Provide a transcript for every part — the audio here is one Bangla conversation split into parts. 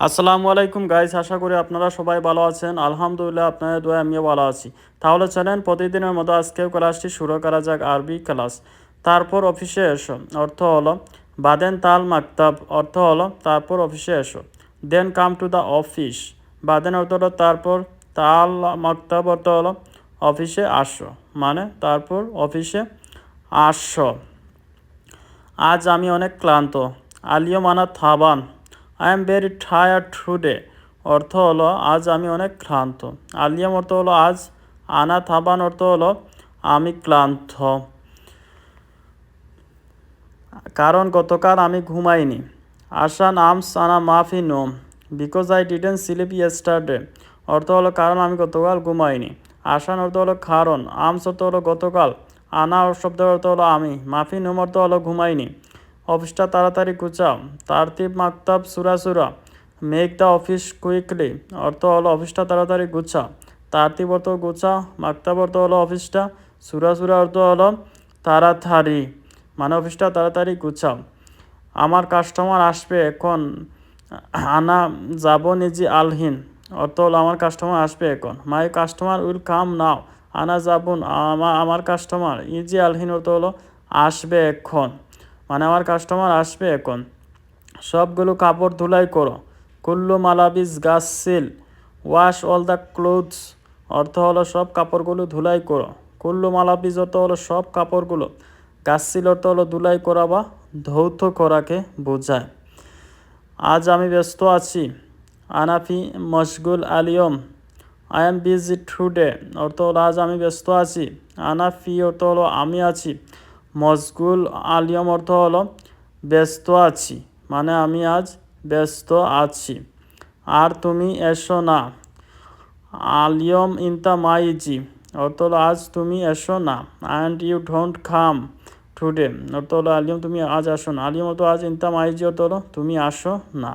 আসসালামু আলাইকুম গাইস, আশা করি আপনারা সবাই ভালো আছেন। আলহামদুলিল্লাহ, আপনাদের দোয়ায় আমিও ভালো আছি। তাহলে চলেন প্রতিদিনের মতো আজকেও ক্লাসটি শুরু করা যাক। আরবি ক্লাস। তারপর অফিসে এসো অর্থ হলো বাদেন তাল মাকতাব, অর্থ হলো তারপর অফিসে এসো। দেন কাম টু দ্য অফিস, বাদেন অর্থ হলো তারপর, তাল মাকতাব অর্থ হলো অফিসে আসো, মানে তারপর অফিসে আসো। আজ আমি অনেক ক্লান্ত। আলিয়ম আনা থাবান, I am very tired today, অর্থ হলো আজ আমি অনেক ক্লান্ত। আলিয়াম অর্থ হলো আজ, আনা থাবান অর্থ হলো আমি ক্লান্ত। কারণ গতকাল আমি ঘুমাইনি। আসান আমস আনা মাফি নোম, because I didn't sleep yesterday, অর্থ হলো কারণ আমি গতকাল ঘুমাইনি। আসান অর্থ হলো কারণ, আমস অর্থ হলো গতকাল, আনা শব্দের অর্থ হলো আমি, মাফি নোম অর্থ হলো ঘুমাইনি। অফিসটা তাড়াতাড়ি গুছাও। তারতিব মাকতাব সুরা সুরা, মেক দ্য অফিস কুইকলি, অর্থ হলো অফিসটা তাড়াতাড়ি গুছাও। তারতিব অর্থ গুছাও, মাকতাব অর্থ হলো অফিসটা, সুরা সুরা অর্থ হলো তাড়াতাড়ি, মানে অফিসটা তাড়াতাড়ি গুছাও। আমার কাস্টমার আসবে এখন, আনা যাব নিজি আলহিন, অর্থ হলো আমার কাস্টমার আসবে এখন। মাই কাস্টমার উইল কাম নাও, আনা যাবুন আমার কাস্টমার, ইজি আলহিন অর্থ হলো আসবে এখন, মানে আমার কাস্টমার আসবে এখন। সবগুলো কাপড় ধুলাই করো। কুল্লু মালাবিস গাসিল, ওয়াশ অল দ্য ক্লোথস, অর্থ হলো সব কাপড়গুলো ধুলাই করো। কুল্লু মালাবিস অর্থ হলো সব কাপড়গুলো, গাসিল অর্থ হলো ধুলাই করা বা ধৌত করাকে বোঝায়। আজ আমি ব্যস্ত আছি। আনাফি মশগুল আলিয়ম, আই এম বিজি টুডে, অর্থ হলো আজ আমি ব্যস্ত আছি। আনাফি অর্থ হলো আমি আছি। মশগুল আলিয়ম অর্থ হলো ব্যস্ত আছি, মানে আমি আজ ব্যস্ত আছি। আর তুমি এসো না। আলিয়ম ইনতা মাইজি, অর্থ হলো আজ তুমি এসো না। And you don't come today, অর্থ হলো আলিয়ম তুমি আজ আসো না। আলিয়ম অর্থ আজ, ইনতা মাইজি অর্থ হলো তুমি আসো না।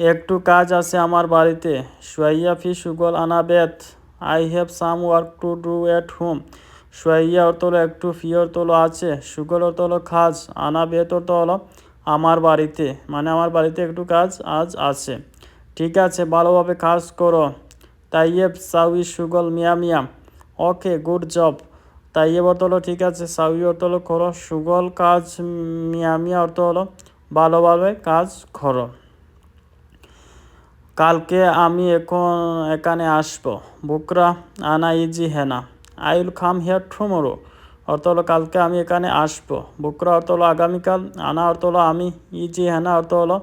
একটু কাজ আছে আমার বাড়িতে। সোয়াইয়া ফি সুগল আনাবেত, I have some work to do at home. সোয়াইয়া অর্থ হলো একটু, ফি অর্থ হলো আছে, সুগল অর্থ হলো কাজ, আনাবেত অর্থ হলো আমার বাড়িতে, মানে আমার বাড়িতে একটু কাজ আজ আছে। ঠিক আছে, ভালোভাবে কাজ করো। তাইয়েব সাউই সুগল মিয়া মিয়া, ওকে গুড জব। তাইয়েব অর্থ হলো ঠিক আছে, সাউই অর্থ হলো করো, সুগল কাজ, মিয়া মিয়া অর্থ হলো ভালোভাবে কাজ করো। কালকে আমি এখানে আসবো। বুকরা আনা ইজি হেনা, I will come here tomorrow, অর্থ হলো কালকে আমি এখানে আসবো। বুকরা অর্থ হলো আগামীকাল, আনা অর্থ হলো আমি, ইজি হেনা অর্থ হলো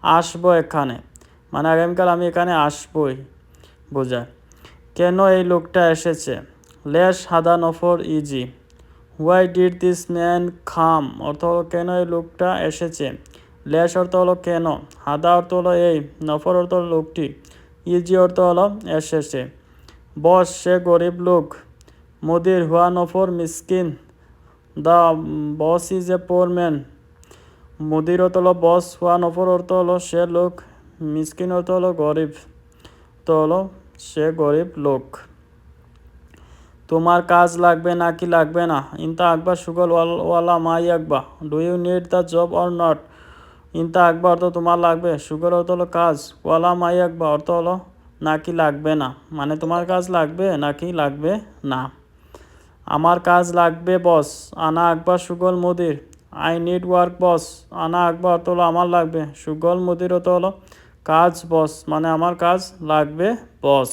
আসবো এখানে, মানে আগামীকাল আমি এখানে আসবই বোঝায়। কেন এই লোকটা এসেছে? লেশ হাদা নফর easy, why did this man খাম, অর্থ হলো কেন এই লোকটা এসেছে। লেশ অর্থ হলো কেন, হাদা অর্থ হলো এই, নফর অর্থ হলো লোকটি, ইজি অর্থ হলো এসেছে। বস সে গরিব লোক। মুদির হুয়া নফর মিসকিন, the boss is a poor man. মুদির অর্থ হলো বস, হুয়া নফর অর্থ হলো সে লোক, মিসকিন অর্থ হলো গরিব, তো হলো সে গরিব লোক। তোমার কাজ লাগবে নাকি লাগবে না? ইনতা আকবর সুগল ওয়ালা মাই আকবা, do you need the job or not. ইনতা আকবর অর্থ তোমার লাগবে, সুগল অর্থ হলো কাজ, ওয়ালা মাই আকবা অর্থ হলো নাকি লাগবে না, মানে তোমার কাজ লাগবে নাকি লাগবে না। আমার কাজ লাগবে বস, আনা আকবর সুগল মুদির, আই নিড ওয়ার্ক বস। আনা আকবর অর্থ হলো আমার লাগবে, সুগল মুদির অর্থ হলো কাজ বস, মানে আমার কাজ লাগবে বস।